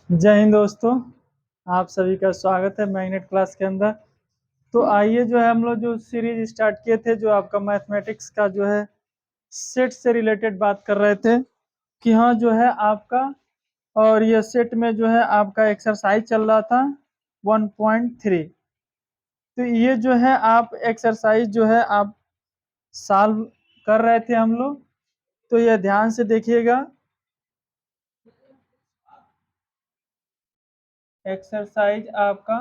जय हिंद दोस्तों। आप सभी का स्वागत है मैग्नेट क्लास के अंदर। तो आइए जो है हम लोग जो सीरीज स्टार्ट किए थे, जो आपका मैथमेटिक्स का जो है सेट से रिलेटेड बात कर रहे थे कि हाँ जो है आपका, और ये सेट में जो है आपका एक्सरसाइज चल रहा था 1.3। तो ये जो है आप एक्सरसाइज जो है आप सॉल्व कर रहे थे हम लोग। तो ये ध्यान से देखिएगा। एक्सरसाइज आपका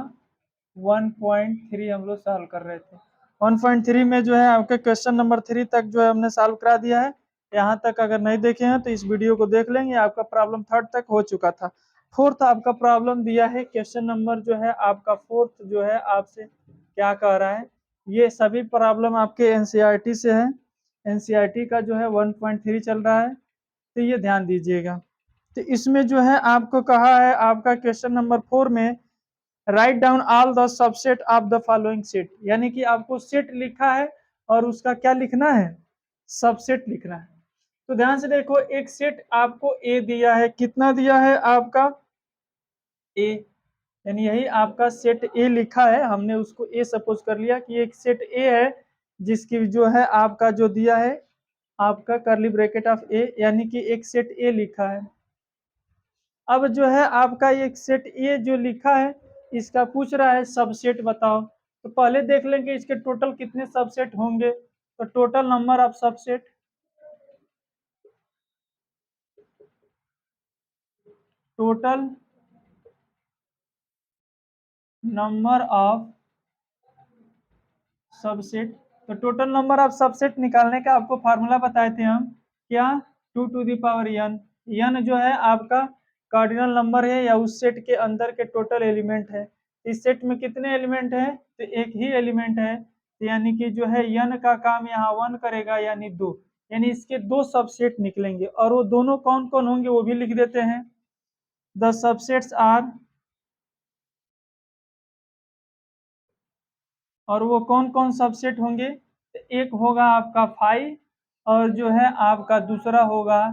1.3 हम लोग सॉल्व कर रहे थे। 1.3 में जो है आपके क्वेश्चन नंबर 3 तक जो है हमने सॉल्व करा दिया है। यहाँ तक अगर नहीं देखे हैं तो इस वीडियो को देख लेंगे। आपका प्रॉब्लम 3rd तक हो चुका था। 4th आपका प्रॉब्लम दिया है। क्वेश्चन नंबर जो है आपका 4th जो है आपसे क्या कह रहा है। ये सभी प्रॉब्लम आपके एनसीईआरटी से है। एनसीईआरटी का जो है 1.3 चल रहा है, तो ये ध्यान दीजिएगा। तो इसमें जो है आपको कहा है आपका क्वेश्चन नंबर 4 में write down all the subset of the following set, यानी कि आपको सेट लिखा है और उसका क्या लिखना है, सबसेट लिखना है। तो ध्यान से देखो, एक सेट आपको ए दिया है। कितना दिया है आपका ए, यानी यही आपका सेट ए लिखा है। हमने उसको ए सपोज कर लिया कि एक सेट ए है जिसकी जो है आपका जो दिया है आपका करली ब्रैकेट ऑफ ए, यानी कि एक सेट ए लिखा है। अब जो है आपका एक सेट ए जो लिखा है इसका पूछ रहा है सबसेट बताओ। तो पहले देख लेंगे इसके टोटल कितने सबसेट होंगे। तो total number of subset, total number of subset. तो टोटल नंबर ऑफ सबसेट निकालने का आपको फार्मूला बताए थे हम, क्या, 2 to the power n। n जो है आपका कार्डिनल नंबर है या उस सेट के अंदर के टोटल एलिमेंट है। इस सेट में कितने एलिमेंट है, तो एक ही एलिमेंट है, तो यानी कि जो है n का काम यहाँ 1 करेगा यानी 2, यानी इसके 2 सबसेट निकलेंगे। और वो दोनों कौन कौन होंगे वो भी लिख देते हैं। द सबसेट्स आर, और वो कौन कौन सबसेट होंगे, तो एक होगा आपका फाइव, और जो है आपका दूसरा होगा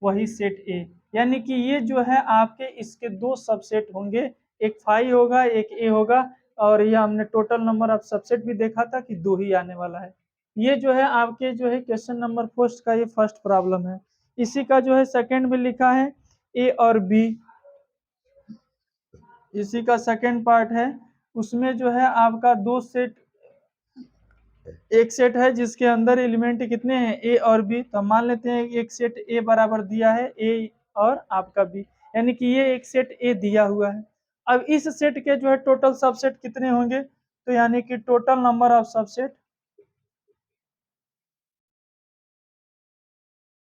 वही सेट ए। यानी कि ये जो है आपके इसके 2 सबसेट होंगे, एक फाइव होगा एक ए होगा। और ये हमने टोटल नंबर ऑफ सबसेट भी देखा था कि 2 ही आने वाला है। ये जो है आपके जो है क्वेश्चन नंबर फर्स्ट का ये फर्स्ट प्रॉब्लम है। इसी का जो है सेकंड में लिखा है ए और बी, इसी का सेकंड पार्ट है। उसमें जो है आपका 2 सेट, एक सेट है जिसके अंदर एलिमेंट कितने हैं ए और बी। तो हम मान लेते हैं एक सेट ए बराबर दिया है ए और आपका बी, यानी कि ये एक सेट ए दिया हुआ है। अब इस सेट के जो है टोटल सबसेट कितने होंगे, तो यानी कि total number of subset,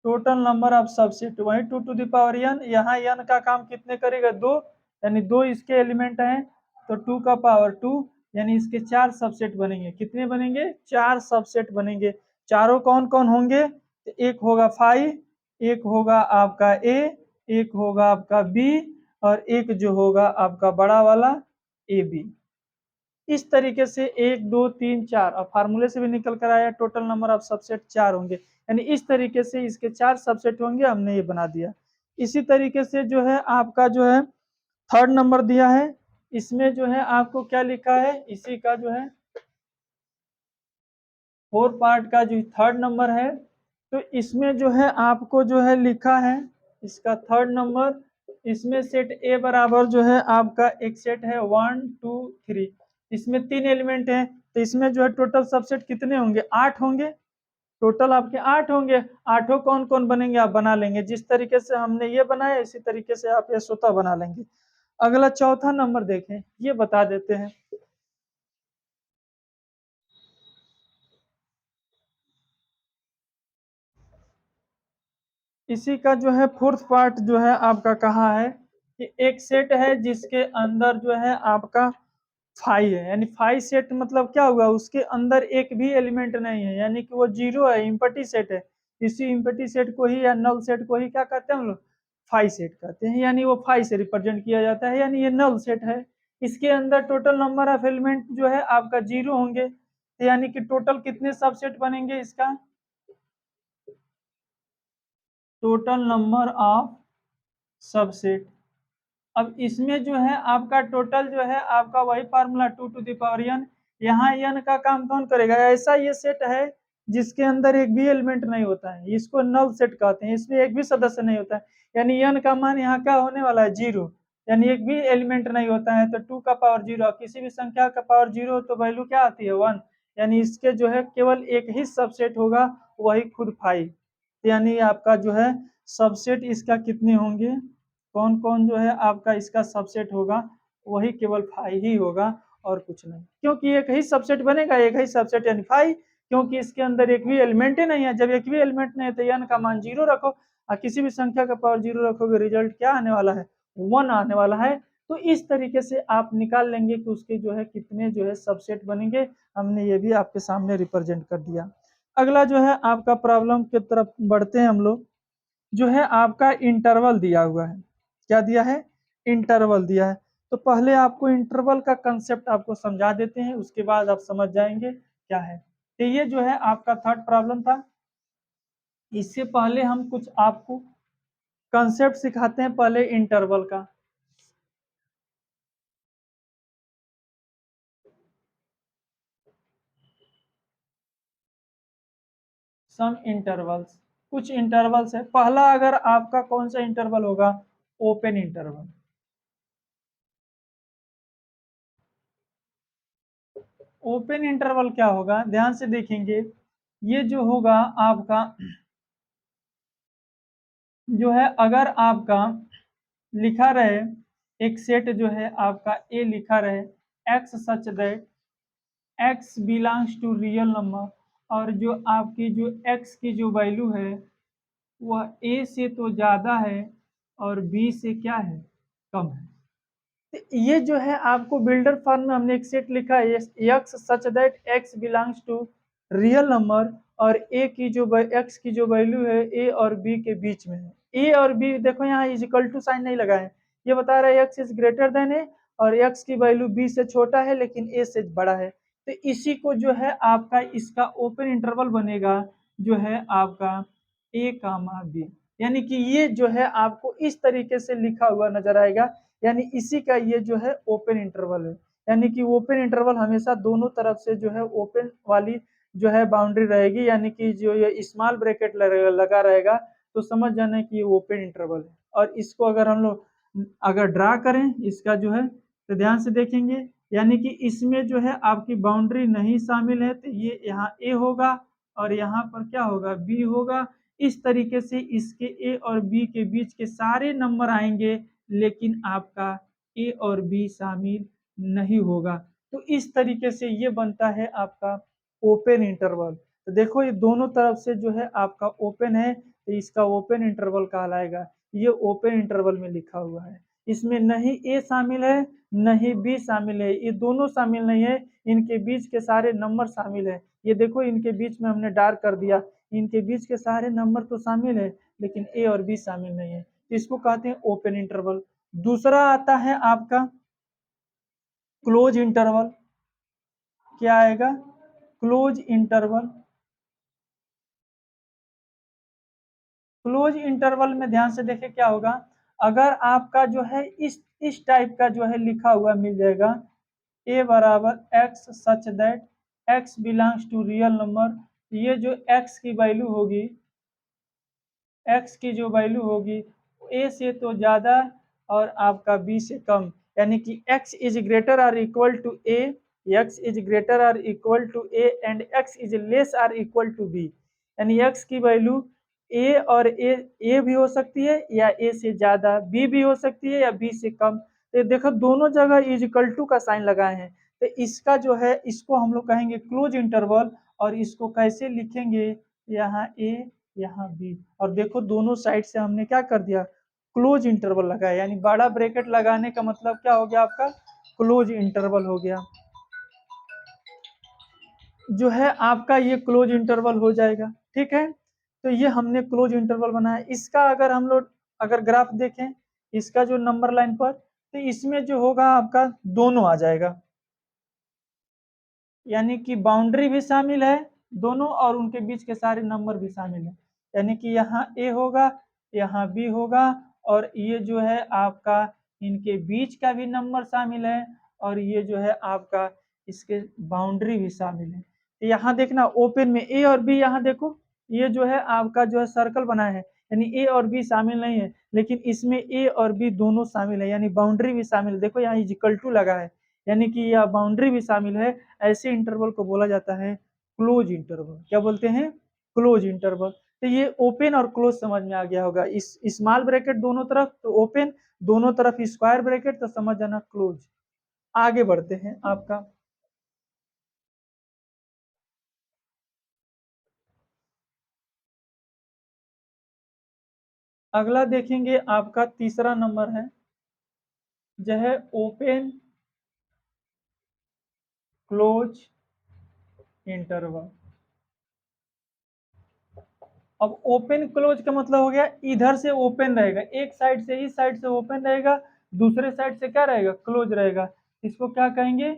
total number of subset वही 2 टू द पावर n। यहाँ n का काम कितने करेगा, 2, यानी 2 इसके एलिमेंट हैं, तो 2 का पावर 2, यानी इसके 4 सबसेट बनेंगे। कितने बनेंगे, 4 सबसेट बनेंगे। चारों कौन कौन होंगे, तो एक होगा फाइव, एक होगा आपका ए, एक होगा आपका बी, और एक जो होगा आपका बड़ा वाला ए बी। इस तरीके से 1 2 3 4, और फार्मूले से भी निकल कर आया टोटल नंबर ऑफ सबसेट 4 होंगे। यानी इस तरीके से इसके 4 सबसेट होंगे, हमने ये बना दिया। इसी तरीके से जो है आपका जो है थर्ड नंबर दिया है। इसमें जो है आपको क्या लिखा है, इसी का जो है 4 पार्ट का जो थर्ड नंबर है। तो इसमें जो है आपको जो है लिखा है इसका थर्ड नंबर। इसमें सेट ए बराबर जो है आपका एक सेट है 1 2 3, इसमें 3 एलिमेंट है। तो इसमें जो है टोटल सबसेट कितने होंगे, 8 होंगे। टोटल आपके 8 होंगे। आठों कौन कौन बनेंगे आप बना लेंगे, जिस तरीके से हमने ये बनाया इसी तरीके से आप ये स्वतः बना लेंगे। अगला चौथा नंबर देखें, ये बता देते हैं। इसी का जो है फोर्थ पार्ट जो है आपका कहा है कि एक सेट है जिसके अंदर जो है आपका फाइव है, यानी फाइव सेट मतलब क्या हुआ, उसके अंदर एक भी एलिमेंट नहीं है, यानी कि वो जीरो है, इम्पटी सेट है। इसी इम्पटी सेट को ही या नल सेट को ही क्या कहते हैं हम लोग, फाइव सेट कहते हैं। यानी वो फाइव से रिप्रेजेंट किया जाता है, यानी ये नल सेट है। इसके अंदर टोटल नंबर ऑफ एलिमेंट जो है आपका जीरो होंगे, तो यानी कि टोटल कितने सबसेट बनेंगे इसका, टोटल नंबर ऑफ सबसेट, अब इसमें जो है आपका टोटल जो है आपका वही formula 2 to the power n, यहाँ n का काम कौन करेगा? ऐसा ये सेट है जिसके अंदर एक भी एलिमेंट नहीं होता है, इसको नल सेट कहते हैं, इसमें एक भी सदस्य नहीं होता है, यानी n का मान यहाँ क्या होने वाला है? 0, यानी एक भी एलिमेंट नहीं होता है। तो 2 का पावर 0, किसी भी संख्या का पावर 0 तो वैल्यू क्या आती है? 1, यानी इसके जो है केवल एक ही सबसेट होगा, वही खुद 5, यानी आपका जो है सबसेट इसका कितने होंगे? कौन कौन जो है आपका इसका सबसेट होगा? वही केवल 5 ही होगा और कुछ नहीं, क्योंकि एक ही सबसेट बनेगा, एक ही सबसेट यानी 5, क्योंकि इसके अंदर एक भी एलिमेंट ही नहीं है। जब एक भी एलिमेंट नहीं है तो n का मान 0 रखो और किसी भी संख्या का पावर 0 रखोगे, रिजल्ट क्या आने वाला है? 1 आने वाला है। तो इस तरीके से आप निकाल लेंगे कि उसके जो है कितने जो है सबसेट बनेंगे। हमने ये भी आपके सामने रिप्रेजेंट कर दिया। अगला जो है आपका प्रॉब्लम की तरफ बढ़ते हैं हम लोग। जो है आपका इंटरवल दिया हुआ है, क्या दिया है? इंटरवल दिया है। तो पहले आपको इंटरवल का कंसेप्ट आपको समझा देते हैं, उसके बाद आप समझ जाएंगे क्या है। तो ये जो है आपका थर्ड प्रॉब्लम था। इससे पहले हम कुछ आपको कंसेप्ट सिखाते हैं पहले इंटरवल का। सम इंटरवल्स, कुछ इंटरवल्स है। पहला अगर आपका कौन सा इंटरवल होगा? Open interval. ओपन इंटरवल क्या होगा? ध्यान से देखेंगे, ये जो होगा आपका जो है, अगर आपका लिखा रहे एक सेट जो है आपका ए लिखा रहे x such that x belongs to real number, और जो आपकी जो x की जो वैल्यू है वह a से तो ज़्यादा है और b से क्या है? कम है। तो ये जो है आपको बिल्डर फॉर्म में हमने एक सेट लिखा है x such that x belongs to real number, और a की जो x की जो वैल्यू है a और b के बीच में है। a और b देखो यहाँ इज इक्वल टू साइन नहीं लगा है, ये बता रहा है x is greater than a, और x की वैल्यू b से छोटा है लेकिन a से बड़ा है। तो इसी को जो है आपका इसका ओपन इंटरवल बनेगा, जो है आपका a कामा b, यानी कि ये जो है आपको इस तरीके से लिखा हुआ नजर आएगा, यानी इसी का ये जो है ओपन इंटरवल है। यानी कि ओपन इंटरवल हमेशा दोनों तरफ से जो है ओपन वाली जो है बाउंड्री रहेगी, यानी कि जो ये स्मॉल ब्रैकेट लगा रहेगा तो समझ जाना कि ये ओपन इंटरवल है। और इसको अगर हम लोग अगर ड्रा करें इसका जो है, तो ध्यान से देखेंगे, यानी कि इसमें जो है आपकी बाउंड्री नहीं शामिल है, तो ये यहाँ ए होगा और यहाँ पर क्या होगा? बी होगा। इस तरीके से इसके ए और बी के बीच के सारे नंबर आएंगे, लेकिन आपका ए और बी शामिल नहीं होगा। तो इस तरीके से ये बनता है आपका ओपन इंटरवल। तो देखो ये दोनों तरफ से जो है आपका ओपन है, तो इसका ओपन इंटरवल कहलाएगा। ये ओपन इंटरवल में लिखा हुआ है, इसमें नहीं ए शामिल है नहीं बी शामिल है, ये दोनों शामिल नहीं है, इनके बीच के सारे नंबर शामिल है। ये देखो इनके बीच में हमने डार्क कर दिया, इनके बीच के सारे नंबर तो शामिल है लेकिन ए और बी शामिल नहीं है, इसको कहते हैं ओपन इंटरवल। दूसरा आता है आपका क्लोज इंटरवल। क्या आएगा? Close interval. क्लोज इंटरवल में ध्यान से देखें क्या होगा, अगर आपका जो है इस टाइप का जो है लिखा हुआ मिल जाएगा, ए बराबर x such that x belongs to real number, ये जो एक्स की वैल्यू होगी, एक्स की जो वैल्यू होगी ए से तो ज़्यादा और आपका बी से कम, यानी कि x is greater or equal to A, x is greater or equal to A and x is less or equal to B, यानी x की वैल्यू ए और ए भी हो सकती है या ए से ज़्यादा, बी भी हो सकती है या बी से कम। तो देखो दोनों जगह इज इक्वल टू का साइन लगाए हैं, तो इसका जो है इसको हम लोग कहेंगे क्लोज इंटरवल। और इसको कैसे लिखेंगे? यहाँ ए यहाँ बी, और देखो दोनों साइड से हमने क्या कर दिया? क्लोज इंटरवल लगाया, यानी बड़ा ब्रैकेट लगाने का मतलब क्या हो गया? आपका क्लोज इंटरवल हो गया, जो है आपका ये क्लोज इंटरवल हो जाएगा। ठीक है, तो ये हमने क्लोज इंटरवल बनाया। इसका अगर हम लोग अगर ग्राफ देखें इसका जो नंबर लाइन पर, तो इसमें जो होगा आपका दोनों आ जाएगा, यानी कि बाउंड्री भी शामिल है दोनों और उनके बीच के सारे नंबर भी शामिल है, यानी कि यहाँ ए होगा यहाँ बी होगा, और ये जो है आपका इनके बीच का भी नंबर शामिल है और ये जो है आपका इसके बाउंड्री भी शामिल है। तो यहाँ देखना ओपन में ए और बी, यहाँ देखो ये जो है आपका जो है सर्कल बना है, यानी ए और बी शामिल नहीं है, लेकिन इसमें ए और बी दोनों शामिल है, यानी बाउंड्री भी शामिल है। देखो यहाँ इक्वल टू लगा है, यानी कि यह बाउंड्री भी शामिल है। ऐसे इंटरवल को बोला जाता है क्लोज इंटरवल। क्या बोलते हैं? Close interval. तो ये ओपन और क्लोज समझ में आ गया होगा। इस स्मॉल ब्रैकेट दोनों तरफ तो ओपन, दोनों तरफ स्क्वायर ब्रैकेट तो समझ जाना क्लोज। आगे बढ़ते हैं आपका अगला देखेंगे, आपका तीसरा नंबर है जो है ओपन क्लोज इंटरवल। अब ओपन क्लोज का मतलब हो गया इधर से ओपन रहेगा, एक साइड से इस साइड से ओपन रहेगा, दूसरे साइड से क्या रहेगा? क्लोज रहेगा। इसको क्या कहेंगे?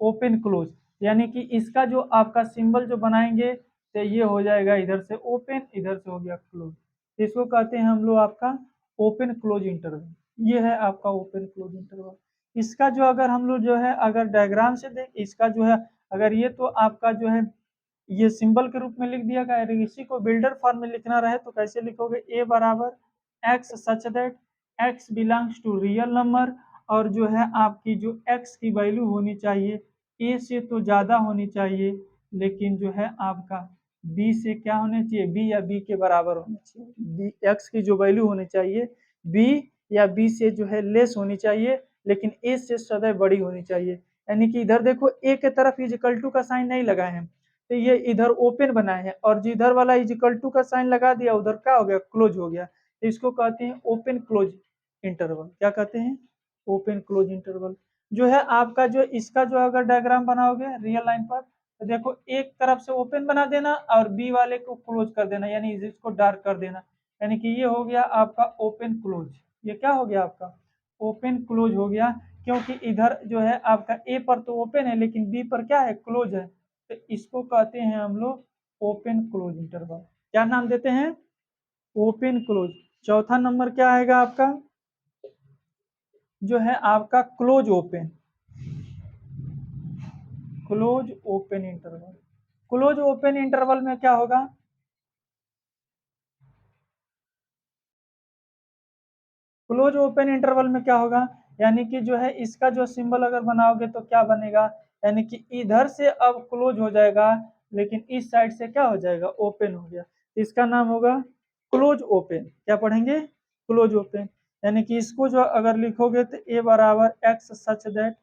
Open close. यानी कि इसका जो आपका सिंबल जो बनाएंगे तो ये हो जाएगा इधर से ओपन, इधर से हो गया क्लोज। इसको कहते हैं हम लोग आपका ओपन क्लोज इंटरवल। ये है आपका ओपन क्लोज इंटरवल। इसका जो अगर हम लोग जो है अगर डायग्राम से देख, इसका जो है अगर ये तो आपका जो है ये सिंबल के रूप में लिख दिया गया है। इसी को बिल्डर फॉर्म में लिखना रहे तो कैसे लिखोगे? ए बराबर x such that x belongs to real number, और जो है आपकी जो एक्स की वैल्यू होनी चाहिए ए से तो ज़्यादा होनी चाहिए, लेकिन जो है आपका बी से क्या होना चाहिए? बी या बी के बराबर होना चाहिए। बी एक्स की जो वैल्यू होनी चाहिए बी या बी से जो है लेस होनी चाहिए, लेकिन ए से सदैव बड़ी होनी चाहिए। यानी कि इधर देखो ए के तरफ इक्वल टू का साइन नहीं लगाए हैं, तो ये इधर ओपन बनाए हैं, और जिधर वाला इक्वल टू का साइन लगा दिया उधर क्या हो गया? क्लोज हो गया। तो इसको कहते हैं ओपन क्लोज इंटरवल। क्या कहते हैं? Open close interval. जो है आपका जो इसका जो अगर डायग्राम बनाओगे रियल लाइन पर तो देखो एक तरफ से ओपन बना देना और बी वाले को क्लोज कर देना, यानी इसको डार्क कर देना, यानी कि ये हो गया आपका ओपन क्लोज। ये क्या हो गया आपका? ओपन क्लोज हो गया, क्योंकि इधर जो है आपका ए पर तो ओपन है लेकिन बी पर क्या है? क्लोज है। तो इसको कहते हैं हम लोग ओपन क्लोज इंटरवल। क्या नाम देते हैं? Open close. चौथा नंबर क्या आएगा आपका? जो है आपका close open. Close open interval. Close open interval में क्या होगा? क्लोज ओपन इंटरवल में क्या होगा? यानी कि जो है इसका जो सिंबल अगर बनाओगे तो क्या बनेगा? यानी कि इधर से अब क्लोज हो जाएगा, लेकिन इस साइड से क्या हो जाएगा? ओपन हो गया। इसका नाम होगा क्लोज ओपन। क्या पढ़ेंगे? Close open. यानी कि इसको जो अगर लिखोगे तो ए बराबर x such that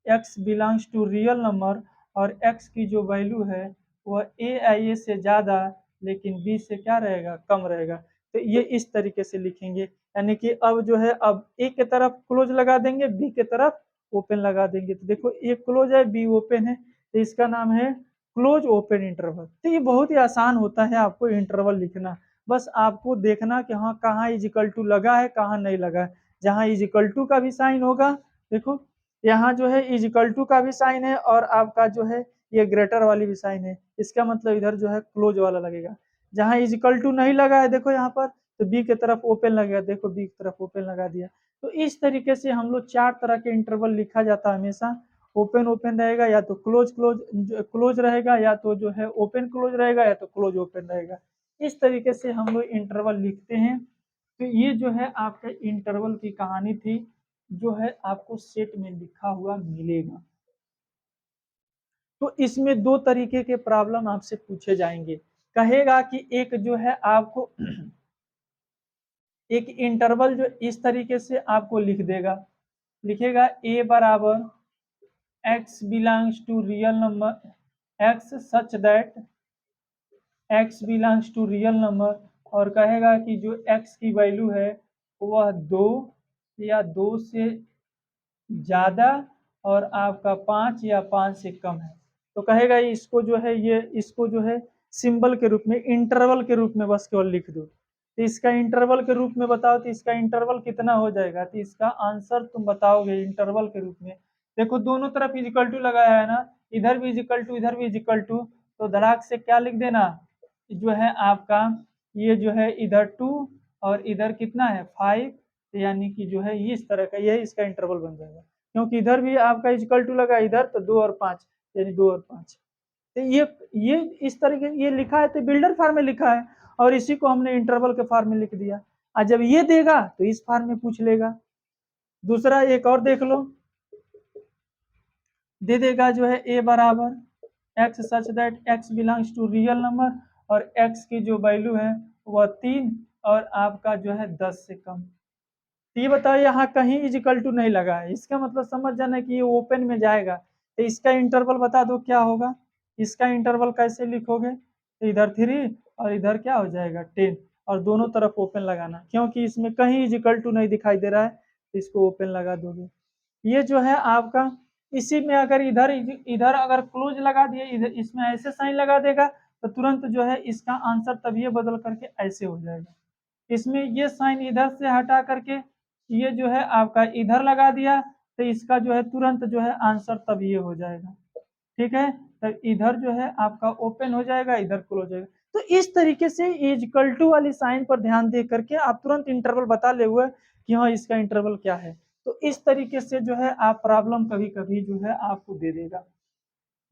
x belongs to real number, और एक्स की जो वैल्यू है वह ए आई ए से ज़्यादा लेकिन बी से क्या रहेगा? कम रहेगा। तो ये इस तरीके से लिखेंगे। यानी कि अब जो है अब ए के तरफ क्लोज लगा देंगे, बी के तरफ ओपन लगा देंगे। तो देखो ए क्लोज है, बी ओपन है, तो इसका नाम है क्लोज ओपन इंटरवल। तो ये बहुत ही आसान होता है आपको इंटरवल लिखना। बस आपको देखना कि हाँ कहाँ इजिकल टू लगा है, कहाँ नहीं लगा है। जहाँ इजिकल टू का भी साइन होगा, देखो यहाँ जो है इजिकल टू का भी साइन है और आपका जो है ये ग्रेटर वाली भी साइन है, इसका मतलब इधर जो है क्लोज वाला लगेगा। जहाँ इजिकल टू नहीं लगा है देखो यहाँ पर, तो बी की तरफ ओपन लगेगा। देखो बी की तरफ ओपन लगा दिया। तो इस तरीके से हम लोग चार तरह के इंटरवल लिखा जाता है हमेशा। ओपन ओपन रहेगा, या तो क्लोज क्लोज क्लोज रहेगा, या तो जो है ओपन क्लोज रहेगा, या तो क्लोज ओपन रहेगा। इस तरीके से हम लोग इंटरवल लिखते हैं। तो ये जो है आपके इंटरवल की कहानी थी, जो है आपको सेट में लिखा हुआ मिलेगा। तो इसमें दो तरीके के प्रॉब्लम आपसे पूछे जाएंगे। कहेगा कि एक जो है आपको एक इंटरवल जो इस तरीके से आपको लिख देगा, लिखेगा ए बराबर x belongs to real number x such that x belongs to real number, और कहेगा कि जो एक्स की वैल्यू है वह 2 या 2 से ज़्यादा और आपका 5 या 5 से कम है। तो कहेगा इसको जो है ये इसको जो है सिंबल के रूप में इंटरवल के रूप में बस केवल लिख दो। तो इसका इंटरवल के रूप में बताओ, तो इसका इंटरवल कितना हो जाएगा? तो इसका आंसर तुम बताओगे इंटरवल के रूप में। देखो दोनों तरफ इजिकल टू लगाया है ना, इधर भी इजिकल टू इधर भी इजिकल टू, तो धड़ाक से क्या लिख देना? जो है आपका ये जो है इधर 2 और इधर कितना है 5, तो यानी कि जो है ये इस तरह का यही इसका इंटरवल बन जाएगा, क्योंकि इधर भी आपका इक्वल टू लगा, इधर तो 2 और 5 यानी 2 और 5। तो ये इस तरीके ये लिखा है तो बिल्डर फॉर्म में लिखा है, और इसी को हमने इंटरवल के फॉर्म में लिख दिया। और जब ये देगा तो इस फॉर्म में पूछ लेगा। दूसरा एक और देख लो, दे देगा जो है ए बराबर x such that x belongs to real number, और एक्स की जो वैल्यू है वह 3 और आपका जो है 10 से कम। तो ये बताओ यहाँ कहीं इजिकल टू नहीं लगा है, इसका मतलब समझ जाना कि ये ओपन में जाएगा। तो इसका इंटरवल बता दो क्या होगा, इसका इंटरवल कैसे लिखोगे, तो इधर 3 और इधर क्या हो जाएगा 10, और दोनों तरफ ओपन लगाना, क्योंकि इसमें कहीं इजिकल टू नहीं दिखाई दे रहा है तो इसको ओपन लगा दोगे। ये जो है आपका, इसी में अगर इधर इधर अगर क्लोज लगा दिए, इधर इसमें ऐसे साइन लगा देगा तो तुरंत जो है इसका आंसर तब ये बदल करके ऐसे हो जाएगा। इसमें ये साइन इधर से हटा करके ये जो है आपका इधर लगा दिया तो इसका जो है तुरंत जो है आंसर तब ये हो जाएगा। ठीक है, तो इधर जो है आपका ओपन हो जाएगा, इधर क्लोज हो जाएगा। तो इस तरीके से इक्वल टू वाली साइन पर ध्यान दे करके आप तुरंत इंटरवल बता ले हुए कि हाँ इसका इंटरवल क्या है। तो इस तरीके से जो है आप प्रॉब्लम कभी कभी जो है आपको दे देगा।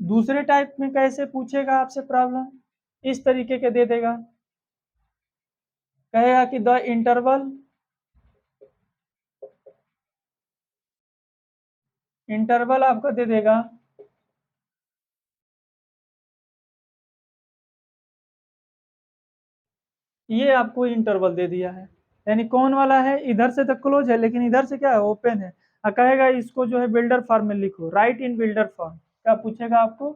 दूसरे टाइप में कैसे पूछेगा आपसे प्रॉब्लम, इस तरीके के दे देगा, कहेगा कि द इंटरवल आपका दे देगा ये आपको इंटरवल दे दिया है, यानी कौन वाला है, इधर से तो क्लोज है लेकिन इधर से क्या है ओपन है। कहेगा इसको जो है बिल्डर फॉर्म में लिखो, राइट इन बिल्डर फॉर्म। क्या पूछेगा आपको,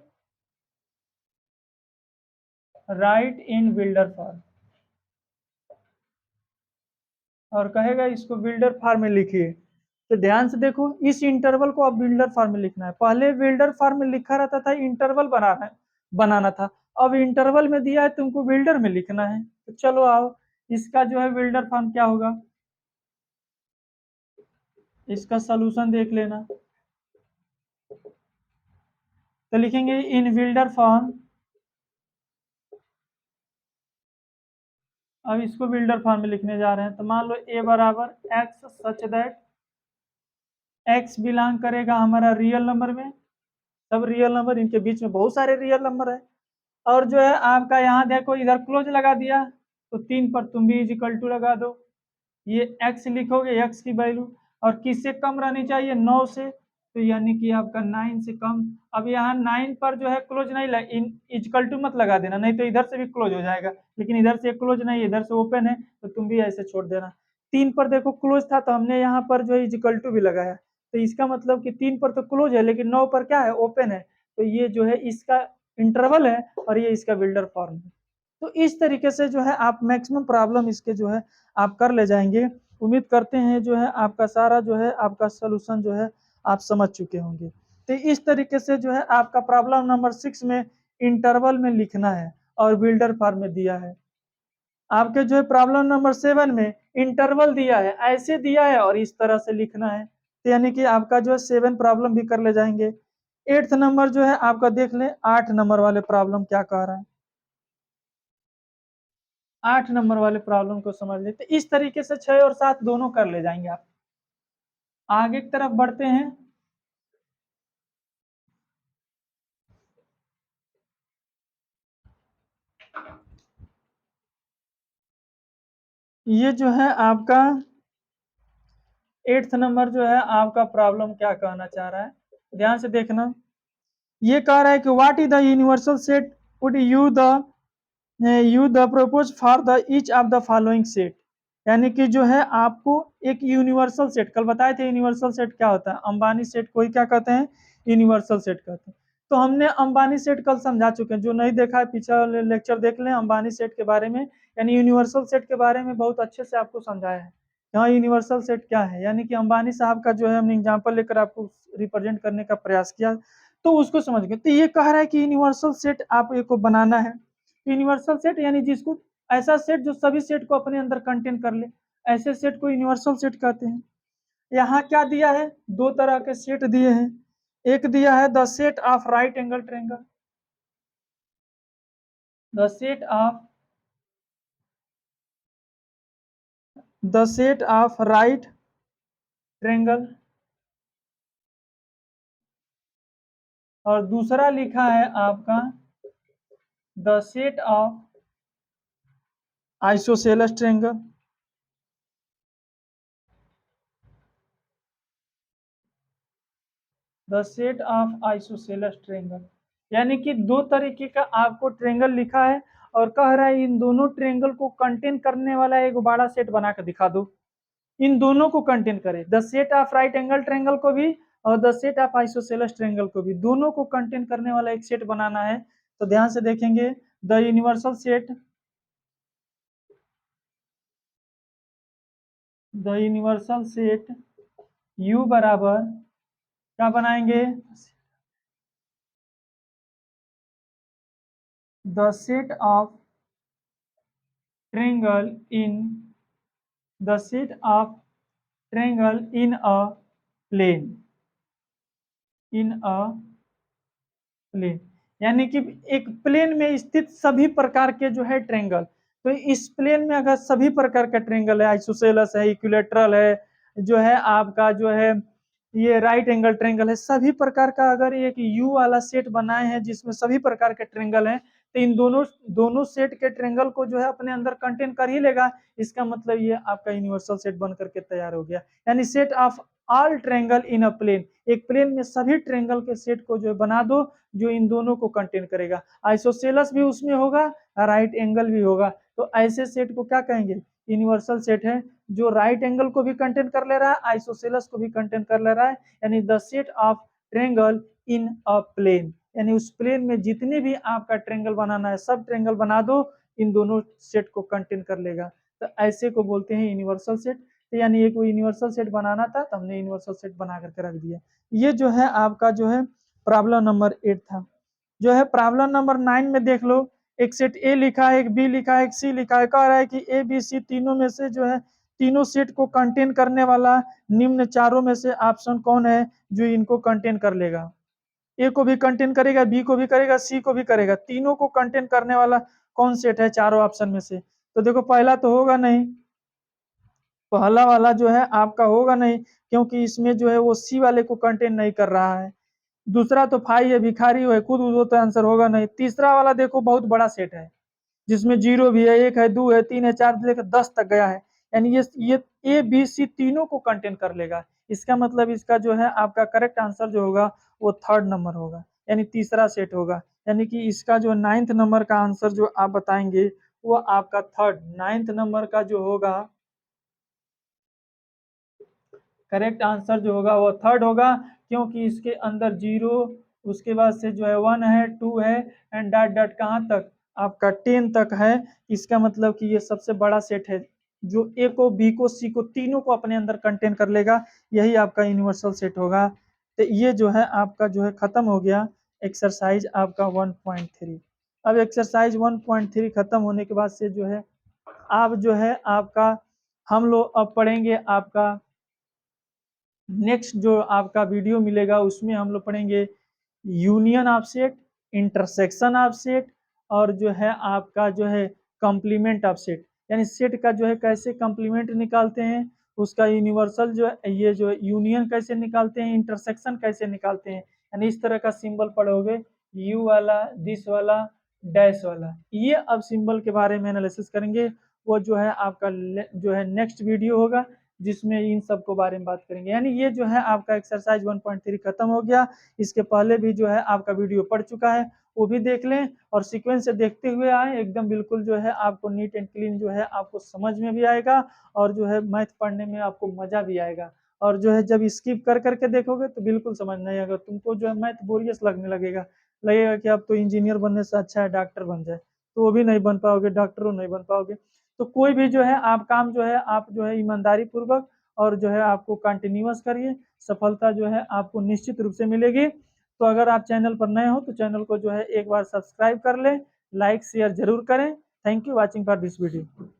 राइट इन बिल्डर फॉर्म, और कहेगा इसको बिल्डर फॉर्म में लिखिए। तो ध्यान से देखो, इस इंटरवल को अब बिल्डर फॉर्म में लिखना है, पहले बिल्डर फॉर्म में लिखा रहता था इंटरवल बनाना था, अब इंटरवल में दिया है तुमको बिल्डर में लिखना है। तो चलो आओ, इसका जो है बिल्डर फॉर्म क्या होगा, इसका सॉल्यूशन देख लेना। तो लिखेंगे इन बिल्डर फॉर्म, अब इसको बिल्डर फॉर्म में लिखने जा रहे हैं। तो मान लो ए बराबर x such that x belong करेगा हमारा रियल नंबर में, सब रियल नंबर, इनके बीच में बहुत सारे रियल नंबर है, और जो है आपका यहाँ देखो इधर क्लोज लगा दिया तो 3 पर तुम भी इक्वल टू लगा दो, ये एक्स लिखोगे, एक्स की वैल्यू और किससे कम रहनी चाहिए 9 से, तो यानी कि आपका 9 से कम। अब यहाँ 9 पर जो है क्लोज नहीं इन इक्वल टू मत लगा देना, नहीं तो इधर से भी क्लोज हो जाएगा, लेकिन इधर से क्लोज नहीं, इधर से ओपन है तो तुम भी ऐसे छोड़ देना। 3 पर देखो क्लोज था तो हमने यहाँ पर जो है इक्वल टू भी लगाया, तो इसका मतलब कि 3 पर तो क्लोज है लेकिन 9 पर क्या है ओपन है, तो ये जो है इसका इंटरवल है और ये इसका बिल्डर फॉर्म है। तो इस तरीके से जो है आप मैक्सिमम प्रॉब्लम इसके जो है आप कर ले जाएंगे। उम्मीद करते हैं जो है आपका सारा जो है आपका सोल्यूशन जो है आप समझ चुके होंगे। तो इस तरीके से जो है आपका प्रॉब्लम नंबर 6 में इंटरवल में लिखना है और बिल्डर फॉर्म में दिया है। आपके जो है प्रॉब्लम नंबर 7 में इंटरवल दिया है, ऐसे दिया है और इस तरह से लिखना है। तो यानी कि आपका जो है 7 प्रॉब्लम भी कर ले जाएंगे। 8th नंबर जो है आपका देख लें 8 नंबर वाले प्रॉब्लम क्या कह रहा है, 8 नंबर वाले प्रॉब्लम को समझ लेते। इस तरीके से 6 और 7 दोनों कर ले जाएंगे आप। आगे की तरफ बढ़ते हैं। ये जो है आपका 8th नंबर जो है आपका प्रॉब्लम क्या कहना चाह रहा है, ध्यान से देखना। ये कह रहा है कि what is the universal set would you the propose for the each of the following set, यानी कि जो है आपको एक यूनिवर्सल सेट, कल बताए थे यूनिवर्सल सेट क्या होता है, अंबानी सेट को ही क्या कहते हैं, यूनिवर्सल सेट कहते हैं। तो हमने अंबानी सेट कल समझा चुके हैं, जो नहीं देखा है पीछे लेक्चर देख लें अंबानी सेट के बारे में, यानी यूनिवर्सल सेट के बारे में बहुत अच्छे से आपको समझाया है। यहाँ यूनिवर्सल सेट क्या है, यानी कि अंबानी साहब का जो है हमने एग्जाम्पल लेकर आपको रिप्रेजेंट करने का प्रयास किया, तो उसको समझ गए। तो ये कह रहा है कि यूनिवर्सल सेट आप एक को बनाना है। यूनिवर्सल सेट यानी जिसको, ऐसा सेट जो सभी सेट को अपने अंदर कंटेन कर ले, ऐसे सेट को यूनिवर्सल सेट कहते हैं। यहाँ क्या दिया है, दो तरह के सेट दिए हैं। एक दिया है the set of right angle triangle, the set of the set of right triangle, और दूसरा लिखा है आपका the set of isosceles triangle. The set of isosceles triangle, यानी कि दो तरीके का आपको ट्रेंगल लिखा है और कह रहा है इन दोनों ट्रेंगल को कंटेन करने वाला एक बड़ा सेट बना कर दिखा दो। इन दोनों को कंटेन करे, the set of right angle triangle को भी और the set of isosceles triangle को भी, दोनों को कंटेन करने वाला एक सेट बनाना है। तो ध्यान से देखेंगे, the universal set, the universal set U बराबर क्या बनाएंगे, the set of triangle in, the set of triangle in a plane, in a plane, यानी कि एक प्लेन में स्थित सभी प्रकार के जो है ट्रेंगल। तो इस प्लेन में अगर सभी प्रकार का ट्रेंगल है, आइसोसेलेस है, इक्विलेटरल है, जो है आपका जो है ये राइट एंगल ट्रेंगल है, सभी प्रकार का अगर एक यू वाला सेट बनाए हैं जिसमें सभी प्रकार के ट्रेंगल हैं, तो इन दोनों दोनों सेट के ट्रेंगल को जो है अपने अंदर कंटेन कर ही लेगा। इसका मतलब ये आपका यूनिवर्सल सेट बन करके तैयार हो गया, यानी set of all triangle in a plane, एक प्लेन में सभी ट्रेंगल के सेट को जो बना दो जो इन दोनों को कंटेन करेगा। आइसोसेलस भी उसमें होगा, राइट एंगल भी होगा, तो ऐसे सेट को क्या कहेंगे, यूनिवर्सल सेट है, जो राइट एंगल को भी कंटेन कर ले रहा है, आइसोसेलस को भी कंटेन कर ले रहा है, यानी the set of triangle in a plane, यानी उस प्लेन में जितने भी आपका ट्रेंगल बनाना है सब ट्रेंगल बना दो, इन दोनों सेट को कंटेन कर लेगा। तो ऐसे को बोलते हैं यूनिवर्सल सेट। तो यानी एक वो यूनिवर्सल सेट बनाना था तो हमने यूनिवर्सल सेट बना करके रख दिया। ये जो है आपका जो है प्रॉब्लम नंबर 8 था। जो है प्रॉब्लम नंबर 9 में देख लो, एक सेट ए लिखा है, एक बी लिखा है, एक सी लिखा है, कह रहा है कि ए बी सी तीनों में से जो है तीनों सेट को कंटेन करने वाला निम्न चारों में से ऑप्शन कौन है जो इनको कंटेन कर लेगा। ए को भी कंटेन करेगा, बी को भी करेगा, सी को भी करेगा, तीनों को कंटेन करने वाला कौन सेट है चारों ऑप्शन में से। तो देखो पहला तो होगा नहीं, पहला वाला जो है आपका होगा नहीं, क्योंकि इसमें जो है वो सी वाले को कंटेन नहीं कर रहा है। दूसरा तो फाई है, भिखारी है, खुद वो तो आंसर होगा नहीं। तीसरा वाला देखो बहुत बड़ा सेट है जिसमें जीरो भी है, एक है, दो है, तीन है, चार लेकर 10 तक गया है, यानी ये ए बी सी तीनों को कंटेन कर लेगा। इसका मतलब इसका जो है आपका करेक्ट आंसर जो होगा वो थर्ड नंबर होगा, यानी तीसरा सेट होगा। यानी कि इसका जो 9th नंबर का आंसर जो आप बताएंगे वो आपका थर्ड 9th नंबर का जो होगा करेक्ट आंसर जो होगा वो थर्ड होगा, क्योंकि इसके अंदर जीरो, उसके बाद से जो है 1 है, 2 है, एंड डॉट डॉट कहाँ तक आपका 10 तक है। इसका मतलब कि ये सबसे बड़ा सेट है जो ए को, बी को, सी को तीनों को अपने अंदर कंटेन कर लेगा, यही आपका यूनिवर्सल सेट होगा। तो ये जो है आपका जो है खत्म हो गया एक्सरसाइज आपका 1.3। अब एक्सरसाइज 1.3 खत्म होने के बाद से जो है आप जो है आपका हम लोग अब पढ़ेंगे आपका नेक्स्ट जो आपका वीडियो मिलेगा उसमें हम लोग पढ़ेंगे union of set, intersection of set, और जो है आपका जो है कॉम्प्लीमेंट ऑफ सेट, यानी सेट का जो है कैसे कॉम्प्लीमेंट निकालते हैं, उसका यूनिवर्सल जो है ये जो यूनियन कैसे निकालते हैं, इंटरसेक्शन कैसे निकालते हैं, यानी इस तरह का सिंबल पढ़ोगे, यू वाला, दिस वाला, डैश वाला, ये अब सिंबल के बारे में एनालिसिस करेंगे। वो जो है आपका जो है नेक्स्ट वीडियो होगा जिसमें इन सब को बारे में बात करेंगे। यानी ये जो है आपका एक्सरसाइज 1.3 खत्म हो गया। इसके पहले भी जो है आपका वीडियो पड़ चुका है, वो भी देख लें और सीक्वेंस से देखते हुए आए, एकदम बिल्कुल जो है आपको नीट एंड क्लीन जो है आपको समझ में भी आएगा और जो है मैथ पढ़ने में आपको मजा भी आएगा। और जो है जब स्किप कर करके देखोगे तो बिल्कुल समझ नहीं आएगा, तुमको जो है मैथ बोरियस लगने लगेगा, लगेगा कि अब तो इंजीनियर बनने से अच्छा है डॉक्टर बन जाए, तो वो भी नहीं बन पाओगे, डॉक्टरों नहीं बन पाओगे। तो कोई भी जो है आप काम जो है आप जो है ईमानदारी पूर्वक और जो है आपको कंटिन्यूअस करिए, सफलता जो है आपको निश्चित रूप से मिलेगी। तो अगर आप चैनल पर नए हो तो चैनल को जो है एक बार सब्सक्राइब कर लें, लाइक शेयर जरूर करें। Thank you watching for this video.